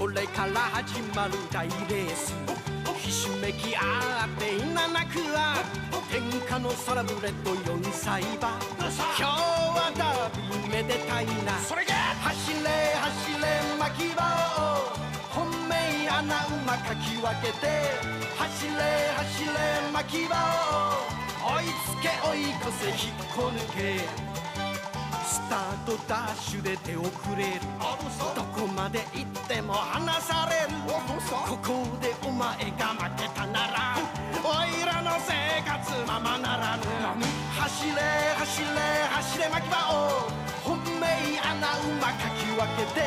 これから始まる大レースひしめき合っていななくは天下のサラブレッド4歳馬今日はダービーめでたいなそれが走れ走れ牧場を本命穴馬かき分けて走れ走れ牧場を追いつけ追い越せ引っこ抜けスタートダッシュで手遅れるどこまで行っても離されるここでお前が負けたならおいらの生活ままならぬ走れ走れ走れ牧場を本命穴馬かき分けて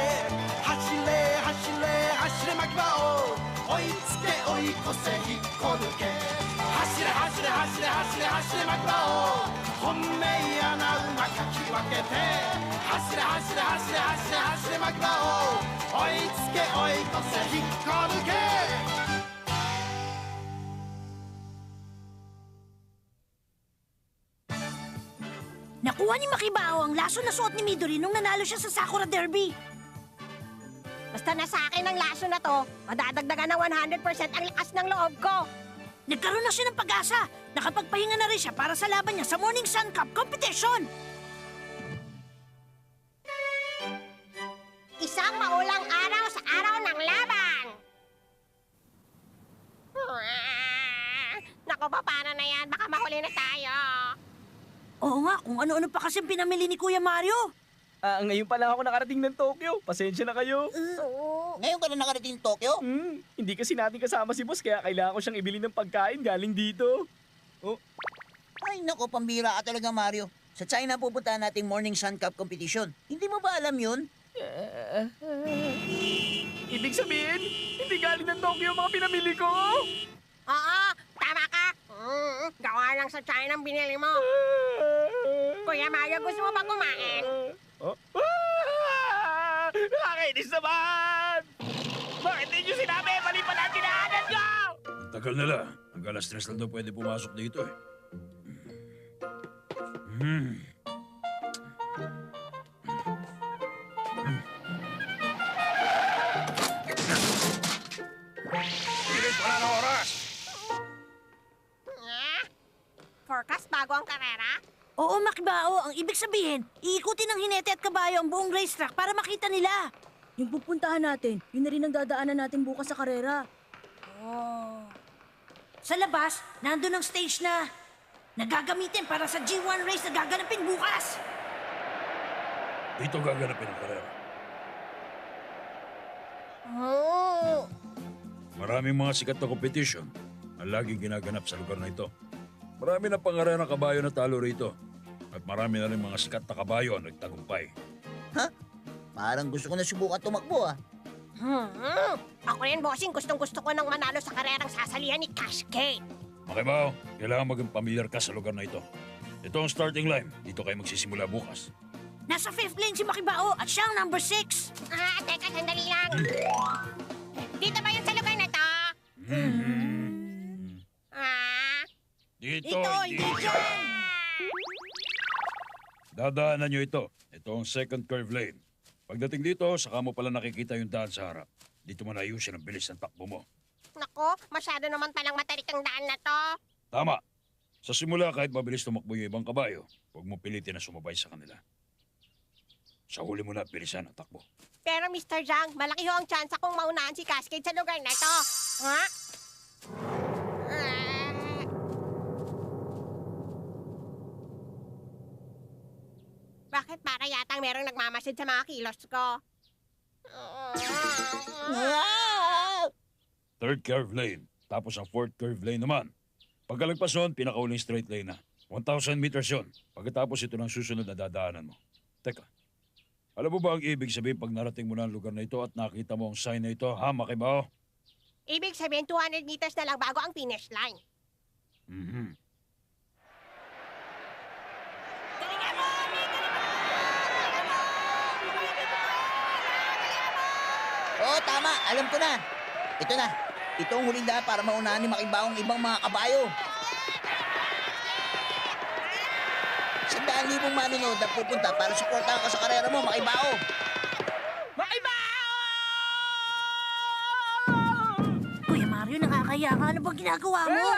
走れ走れ走れ牧場を追いつけ追い越せ引っこ抜け走れ走れ走れ走れ走れ牧場を本命穴馬かき分けて走れ走れ走れ走れ走れ牧場を追いつけ追い越せ引っこ抜けNakuha ni Makibao ang laso na suot ni Midori nung nanalo siya sa Sakura Derby. Basta nasa akin ang laso na to, madadagdagan ng 100% ang lakas ng loob ko. Nagkaroon na siya ng pag-asa. Nakapagpahinga na rin siya para sa laban niya sa Morning Sun Cup competition. Isang maulang araw sa araw ng laban. Naku pa, paano na yan? Baka mahuli na tayo. Oo nga, kung ano-ano pa kasing pinamili ni Kuya Mario. Ngayon pa lang ako nakarating ng Tokyo. Pasensya na kayo. Ngayon ka na nakarating ng Tokyo? Hindi kasi natin kasama si boss kaya kailangan ko siyang ibili ng pagkain galing dito. Ay nako, pambira ka talaga, Mario. Sa China pupuntahan nating Morning Sun Cup competition. Hindi mo ba alam yun? Ibig sabihin, hindi galing ng Tokyo ang mga pinamili ko. Oo, tama ka. Gawa lang sa China ang binili mo. Kuya Mario, gusto mo ba kumain? Nakakainis naman! Bakit hindi nyo sinabi? Mali pala ang dinaanan nyo! Ang tagal na lang. Hanggang alas 3 lang daw pwede pumasok dito eh. Pilit wala na oras! Forecast bago ang karera? Oo, Makibao, ang ibig sabihin, iikutin ng hinete at kabayo ang buong racetrack para makita nila. Yung pupuntahan natin, yun na rin ang dadaanan natin bukas sa karera. Sa labas, nandun ang stage na nagagamitin para sa G1 race na gaganapin bukas. Dito gaganapin ang karera. Maraming mga sikat na competition ang laging ginaganap sa lugar na ito. Marami na pangarera ng kabayo na talo rito. At marami na rin mga sikat na kabayo ang nagtagumpay. Ha? Parang gusto ko na subukan tumakbo ah. Ako rin, bossing. Gustong-gusto ko nang manalo sa karerang sasalihan ni Cascade. Makibaw, kailangan maging pamilyar ka sa lugar na ito. Ito ang starting line. Dito kayo magsisimula bukas. Nasa 5th lane si Makibao at siya ang number 6. Teka, sandali lang. Dito ba yun sa lugar na to? Dito, hindi dyan! Dadaanan nyo ito. Ito ang second curve lane. Pagdating dito, saka mo pala nakikita yung daan sa harap. Dito mo na ayusin ang bilis ng takbo mo. Nako, masyado naman palang matarik ang daan na to. Tama. Sa simula, kahit mabilis tumakbo yung ibang kabayo, huwag mo pilitin na sumabay sa kanila. Sa huli mo na, bilisan ang takbo. Pero Mr. Zhang, malaki ho ang chance akong maunahan si Cascade sa lugar na to. Ha? Bakit para yatang merong nagmamasid sa mga kilos ko? Third curve lane. Tapos ang fourth curve lane naman. Pagkalagpas nun, pinakauling straight lane na. 1,000 meters yun. Pagkatapos ito ng susunod na dadaanan mo. Teka, alam mo ba ang ibig sabihin pag narating mo na ang lugar na ito at nakita mo ang sign na ito, ha, Makibao? Ibig sabihin 200 meters na lang bago ang finish line. Oo, tama. Alam ko na. Ito na. Ito ang huling daan para maunahan ni Makibao ang ibang mga kabayo. 100,000 manonood ang pupunta para suportahan ka sa karera mo, Makibao. Makibao! Nakakaya ka. Ano bang ginagawa mo?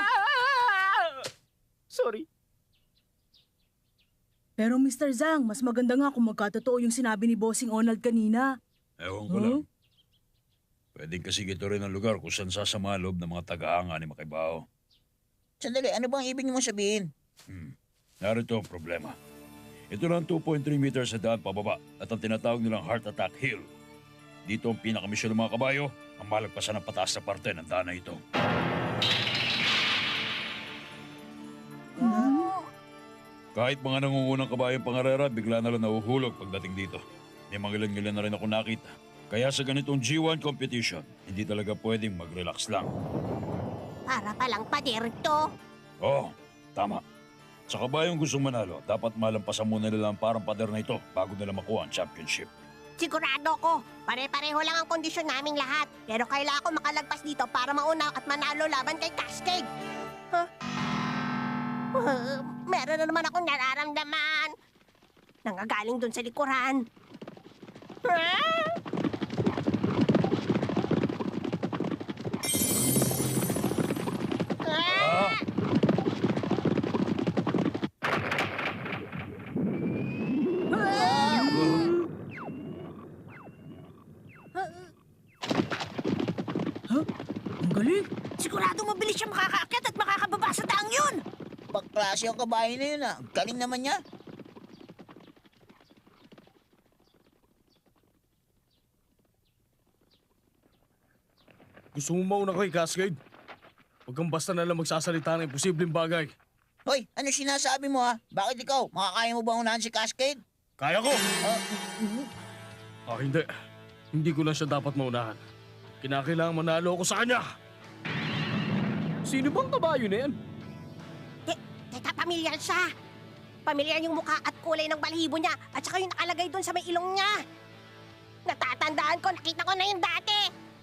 Sorry. Pero Mr. Zhang, mas maganda nga kung magkatotoo yung sinabi ni Bossing Onald kanina. Ewan ko lang. Pwedeng kasi ito rin ang lugar kung saan sasama loob ng mga tagahanga ni Makibaho. Sandali, ano bang ibig mo sabihin? Narito ang problema. Ito lang 2.3 meters sa daan pababa at ang tinatawag nilang Heart Attack Hill. Dito ang pinakamisyon ng mga kabayo, ang malagpasan ng pataas na parte ng daan na ito. Kahit mga nangungunang kabayong pangarera, bigla na lang nahuhulog pagdating dito. May mga ilan-ilan na rin ako nakita. Kaya sa ganitong G1 competition, hindi talaga pwedeng mag-relax lang. Para palang pader to. Oo, tama. Sa kabayong gustong manalo, dapat malampasan muna nila ang parang pader na ito bago nila makuha ang championship. Sigurado ko, pare-pareho lang ang kondisyon naming lahat. Pero kailangan ko makalagpas dito para mauna at manalo laban kay Cascade. Huh? Meron na naman akong nararamdaman. Nangagaling dun sa likuran. Ang galing. Sigurado mabilis siya makakaakyat at makakababa sa daang yun. Pagklase ang kabayo na yun ah. Galing naman niya. Gusto mo mauna kay Cascade? Huwag kang basta nalang magsasalita ng imposibleng bagay. Hoy, ano sinasabi mo ha? Bakit ikaw? Makakaya mo ba unahan si Cascade? Kaya ko! Ah, Hindi. Hindi ko lang siya dapat maunahan. Kinakailangan manalo ako sa kanya. Sino bang kabayo na yan? Teka, pamilyar siya. Pamilyar yung mukha at kulay ng balahibo niya at saka yung nakalagay doon sa may ilong niya. Natatandaan ko, nakita ko na yun dati.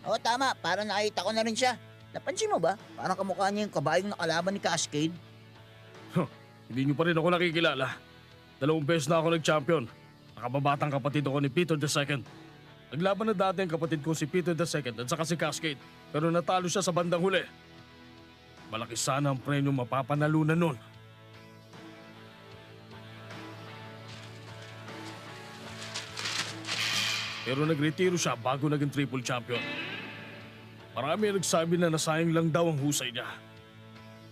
Oo, tama. Parang nakita ko na rin siya. Napansin mo ba? Parang kamukha niya yung kabayong nakalaban ni Cascade. Hindi niyo pa rin ako nakikilala. 2 beses na ako nag-champion. Nakababatang kapatid ako ni Peter II. Naglaban na dati ang kapatid ko si Peter II at saka si Cascade. Pero natalo siya sa bandang huli. Malaki sana ang premyo mapapanalunan nun. Pero nagretiro siya bago naging triple champion. Marami ang nagsabi na nasayang lang daw ang husay niya.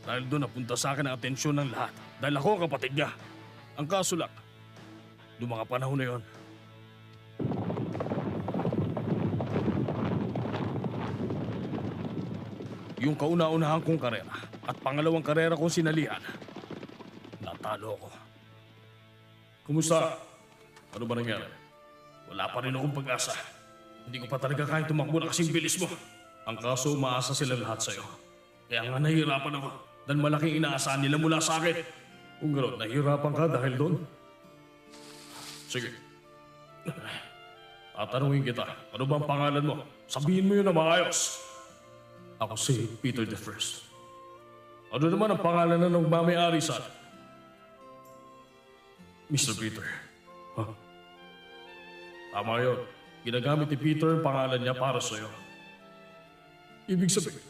Dahil doon napunta sa akin ang atensyon ng lahat. Dahil ako ang kapatid niya. Ang kaso lang, noong mga panahon na yon, yung kauna-unahan kong karera at pangalawang karera kong sinalihan, natalo ako. Kumusta? Ano ba nangyari? Wala pa rin akong pag-asa. Hindi ko pa talaga kaya tumakbo na kasing bilis mo. Ang kaso, umaasa sila lahat sa'yo. Kaya nga nahihirapan ako dahil malaking inaasahan nila mula sa akin. Kung gano'n, nahihirapan ka dahil doon? Sige. Tatanungin kita, ano ba ang pangalan mo? Sabihin mo yun na maayos. Ako si Peter I. Ano naman ang pangalan na nagmamayari sa atin? Mr. Peter. Huh? Tama yun. Ginagamit ni Peter ang pangalan niya para sa'yo. Ibig sabihin,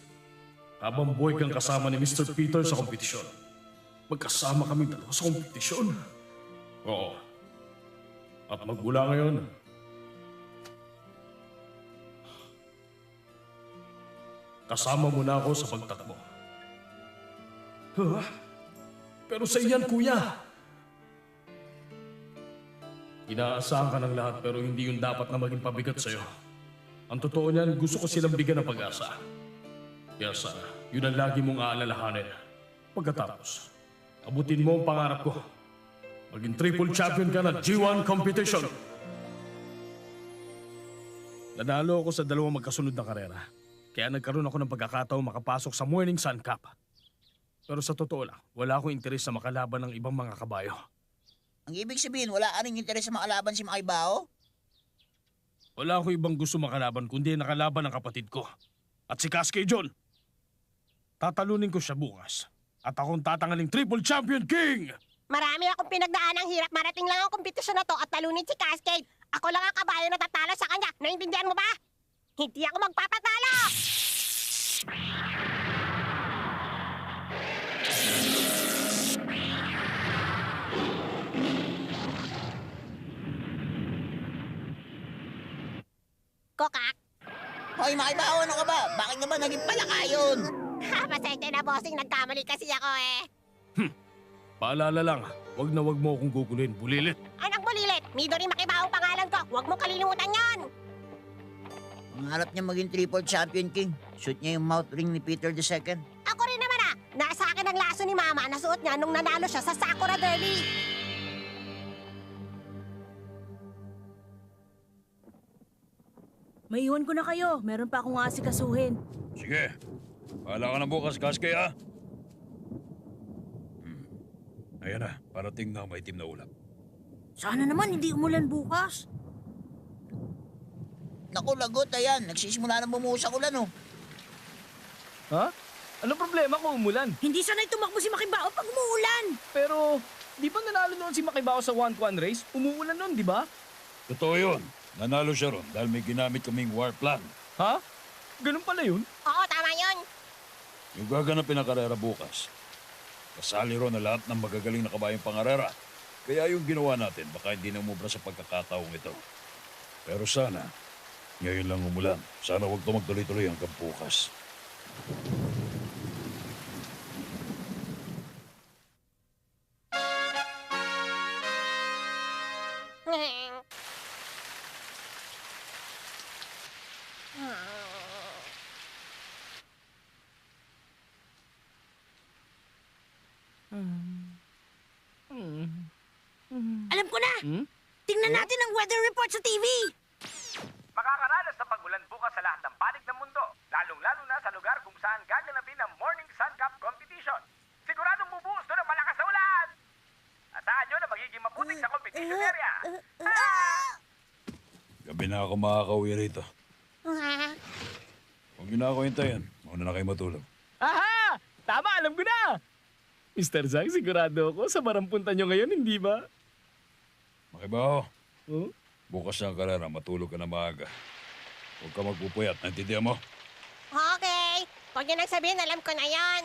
habang buhay kang kasama ni Mr. Peter sa kompetisyon, magkasama kami dalawa sa kompetisyon. Oo. At magmula ngayon, kasama mo na ako sa pagtakbo. Huh? Pero sa iyan, kuya. Inaasahan ka ng lahat pero hindi yun dapat na maging pabigat sa'yo. Ang totoo niyan, gusto ko silang bigyan ng pag-asa. Kaya sana, yun ang lagi mong aalalahanin. Pagkatapos, abutin mo ang pangarap ko. Maging triple champion ka na G1 competition. Nanalo ako sa 2 magkasunod na karera. Kaya nagkaroon ako ng pagkakataon makapasok sa Morning Sun Cup. Pero sa totoo lang, wala akong interes sa makalaban ng ibang mga kabayo. Ang ibig sabihin, wala ka rin interes sa makalaban si Makibaho? Wala akong ibang gusto makalaban kundi nakalaban ng kapatid ko. At si Cascade John. Tatalunin ko siya bukas. At akong tatangaling triple champion king! Marami akong pinagdaan ng hirap. Marating lang ang kompetisyon na to at talunin si Cascade. Ako lang ang kabayo na tatalo sa kanya. Naintindihan mo ba? Hindi ako magpapatalo! Kokak! Hoy, Makibaw, ano ka ba? Bakit naman naging palaka yun? Ha, pasensya na, bossing. Nagkamali kasi ako eh. Paalala lang, wag na wag mo akong gugulin, bulilit. Anak bulilit, Midori Makibaho ang pangalan ko. Huwag mo kalilimutan yon. Pangarap niya maging triple champion king. Shoot niya yung mouth ring ni Peter II. Ako rin naman ah. Nasa akin ang laso ni Mama na suot niya nung nanalo siya sa Sakura Derby. Maiwan ko na kayo. Meron pa akong asikasuhin. Sige. Bahala ka na bukas, Kaskay, ha? Ayan na, parating na ang maitim na ulap. Sana naman hindi umulan bukas. Naku, lagot, ayan. Nagsisimula na bumuhos ang ulan, oh. Ha? Anong problema kung umulan? Hindi sanay tumakbo si Makibao pag umuulan. Pero, di ba nanalo noon si Makibaho sa 1-1 race? Umuulan noon, di ba? Totoo yun. Nanalo siya ron dahil may ginamit kaming war plan. Ha? Ganun pala yun? Oo, tama yun. Yung gaganapin na karera bukas. Kasali ron na lahat ng magagaling na kabayang pangarera. Kaya yung ginawa natin, baka hindi na umubra sa pagkakataong ito. Pero sana, ngayon lang umulan. Sana huwag ito magtuloy-tuloy hanggang bukas. Alam ko na! Tingnan natin ang weather report sa TV! Makakaranas ng pag-ulan bukas sa lahat ng panig ng mundo, lalong-lalo na sa lugar kung saan gaganapin ang Morning Sun Cup Competition. Siguradong bubuhos doon ang malakas na ulan! Asahan nyo na magiging maputik sa competition area. Gabi na ako makakauwi rito. Huwag niyo na ako hintayin. Mauna na kayo matulog. Aha! Tama, alam ko na! Mr. Zhang, sigurado ako sa marampunta nyo ngayon, hindi ba? Makibaho, Huh? bukas na ang karera, matulog ka na maaga. Huwag ka magpupuyat, naintindihan mo? Okay. Huwag niyo nang sabihin, alam ko na yan.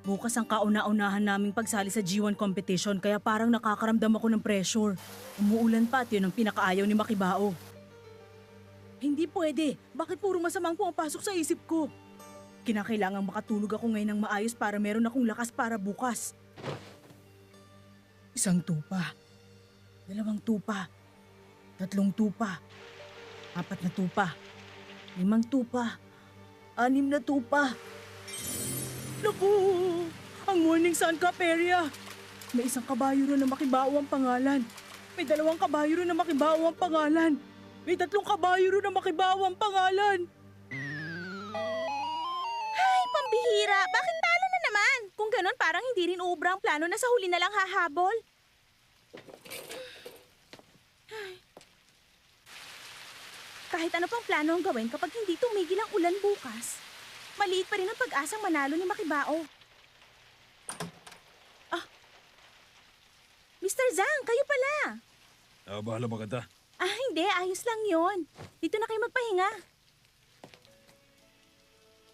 Bukas ang kauna-unahan naming pagsali sa G1 competition kaya parang nakakaramdam ako ng pressure. Umuulan pa at yun ang pinakaayaw ni Makibao. Hindi pwede. Bakit puro masamang pumapasok sa isip ko? Kinakailangang makatulog ako ngayon ng maayos para meron akong lakas para bukas. 1 tupa. 2 tupa. 3 tupa. 4 na tupa. 5 tupa. 6 na tupa. Naku! Ang Morning Sun Cup area! May 1 kabayo ron na Makibao ang pangalan. May 2 kabayo ron na Makibao ang pangalan. May 3 kabayo ron na Makibao ang pangalan. Ay, pambihira! Bakit talo na naman? Kung ganon, parang hindi rin uubra ang plano na sa huli na lang hahabol. Ay. Kahit ano pang plano ang gawin kapag hindi tumigil ang ulan bukas, maliit pa rin ang pag-asang manalo ni Makibao. Ah! Mr. Zhang, kayo pala! Bahala maganda. Ah, hindi. Ayos lang yon. Dito na kayo magpahinga.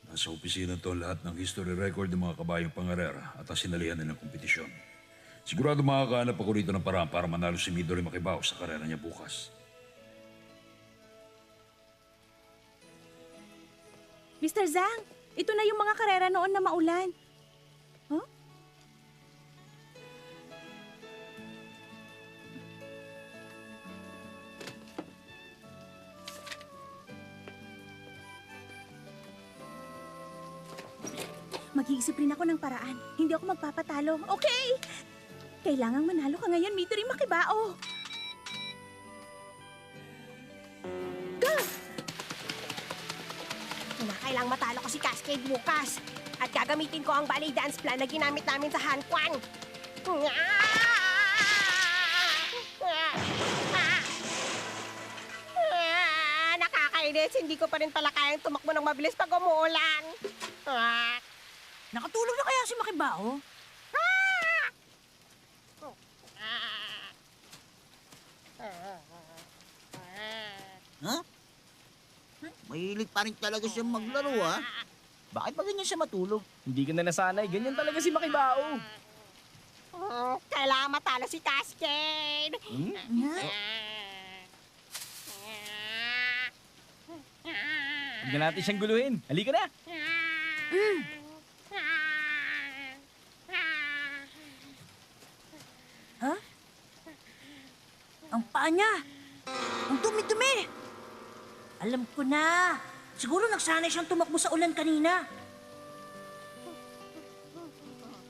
Nasa opisina to lahat ng history record ng mga kabayang pangarera at ang sinalihan nilang kompetisyon. Sigurado makakahanap ako rito ng paraan para manalo si Midori Makibao sa karera niya bukas. Mr. Zhang, ito na yung mga karera noon na maulan. Huh? Mag-iisip rin ako ng paraan. Hindi ako magpapatalo. Okay! Kailangang manalo ka ngayon, Midori Makibao. Go! Kailangang matalo ko si Cascade bukas. At gagamitin ko ang ballet dance plan na ginamit namin sa Hanquan. Nakakainis, hindi ko pa rin pala kayang tumakbo ng mabilis pag umuulan. Nakatulog na kaya si Makibao? Ha? Mahilig pa rin talaga siyang maglaro, ha? Bakit ba ganyan siya matulog? Hindi ka na nasanay. Ganyan talaga si Makibao. Kailangan matalo si Cascade. Huwag na natin siyang guluhin. Halika na. Ha? Ang paa niya! Ang dumi-dumi! Alam ko na. Siguro nagsanay siyang tumakbo sa ulan kanina.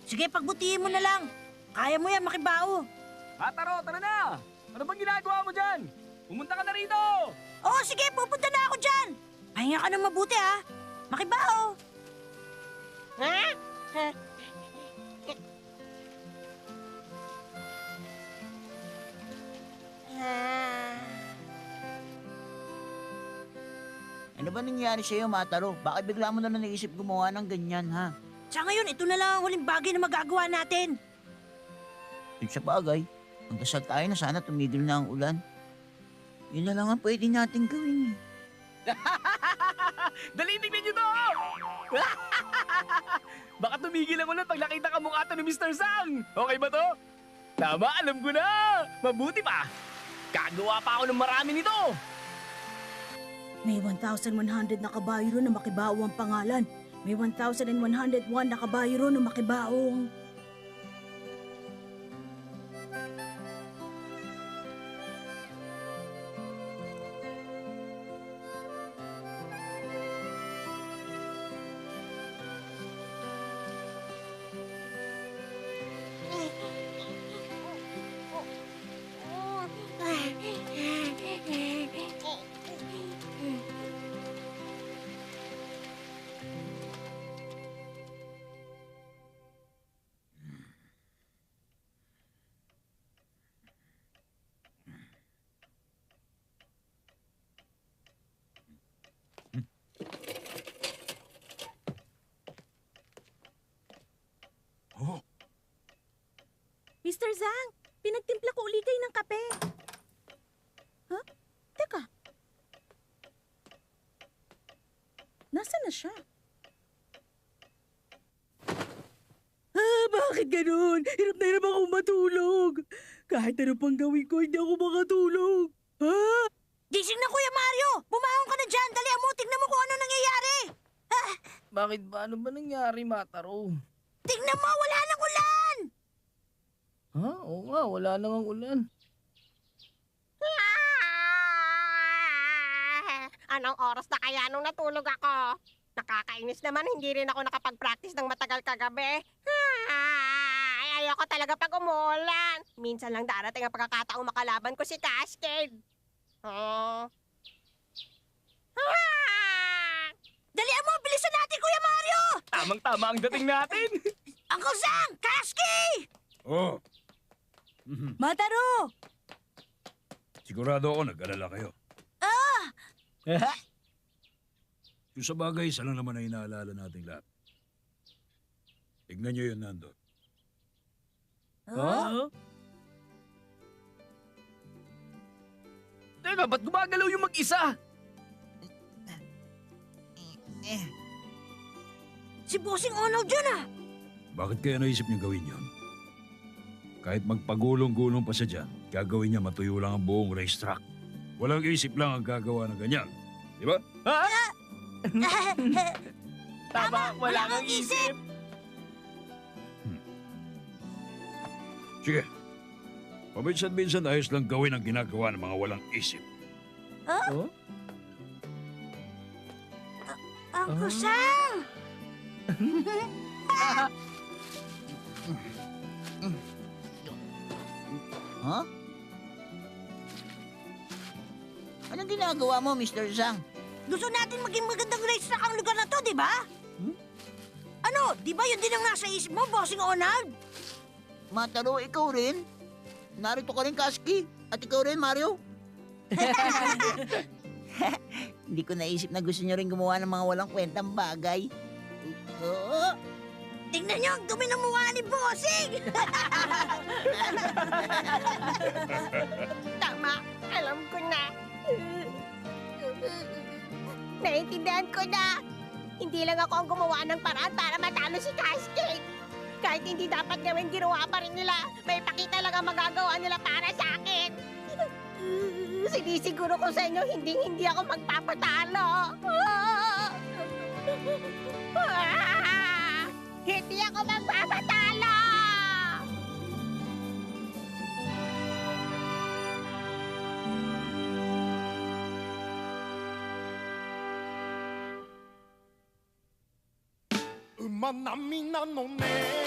Sige, pagbutihin mo na lang. Kaya mo yan, Makibao. Mataro, tara na. Ano bang ginagawa mo dyan? Pumunta ka na rito. Oo, sige, pupunta na ako dyan. Pahinga ka ng mabuti, ha? Makibao! Ha? Ano ba nangyari sa'yo, Mataro? Bakit bigla mo na naisip gumawa ng ganyan, ha? Sa ngayon, ito na lang ang huling bagay na magagawa natin. Yung sa bagay, magdasal tayo na sana tumigil na ang ulan. Yun na lang ang pwede natin gawin, eh. Dali, tignan nyo to! Baka tumigil ang ulan pag nakita ka mukha to ni Mr. Sang. Okay ba to? Tama, alam ko na. Mabuti pa. Kagawa pa ako ng marami nito. May 1,100 na kabayo ron na Makibao ang pangalan. May 1,101 na kabayo ron na Makibao ang... Mr. Zhang, pinagtimpla ko uli kayo ng kape. Huh? Teka. Nasaan na siya? Bakit ganun? Hirap na hirap akong matulog. Kahit ano pang gawin ko, hindi ako makatulog. Ha? Gising na, Kuya Mario! Bumangon ka na dyan! Dalihan mo! Tignan mo kung ano nangyayari! Bakit ba? Ano ba nangyari, Mataro? Tignan mo! Wala nang ulan! Ha? Oo nga, wala nang ang ulan. Anong oras na kaya nung natulog ako? Nakakainis naman, hindi rin ako nakapag-practice ng matagal kagabi. Ayoko talaga pag umulan. Minsan lang darating ang pagkakataong makalaban ko si Cascade. Dalihan mo! Bilisan natin, Kuya Mario! Tamang-tama ang dating natin. Uncle Sam! Kasky! Oh, Mataro! sigurado ako nag-alala kayo. Yung sa bagay, isa lang naman na inaalala nating lahat. Tignan nyo yun nandun. Huh? Teka, ba't gumagalaw yung mag-isa? Si Bossing Onaw dyan, ah! Bakit kaya naisip niyo gawin yun? Kahit magpagulong-gulong pa siya dyan, gagawin niya matuyo lang ang buong racetrack. Walang isip lang ang gagawa ng ganyan. Di ba? Ha? Tama, wala kang isip. Sige. Paminsan-minsan ayos lang gawin ang ginagawa ng mga walang isip. Oh? Uncle Sam! Ha? Anong ginagawa mo, Mr. Zhang? Gusto natin maging magandang racetrack ang lugar na to, di ba? Ano, di ba yun din ang nasa isip mo, Bossing Onald? Mataro, ikaw rin? Narito ka rin, Kasky. At ikaw rin, Mario? Hindi ko naisip na gusto nyo rin gumawa ng mga walang kwentang bagay. Oo. Tingnan niyo ang dumi ng mukha ni Bossing! Tama, alam ko na. Naiintindihan ko na. Hindi lang ako ang gumawa ng paraan para matalo si Cascade. Kahit hindi dapat gawin, ginawa pa rin nila. May pakita lang ang magagawa nila para sa akin. Sinisiguro ko sa inyo, hindi ako magpapatalo. Hindi ako magpapatalo!馬並みなのね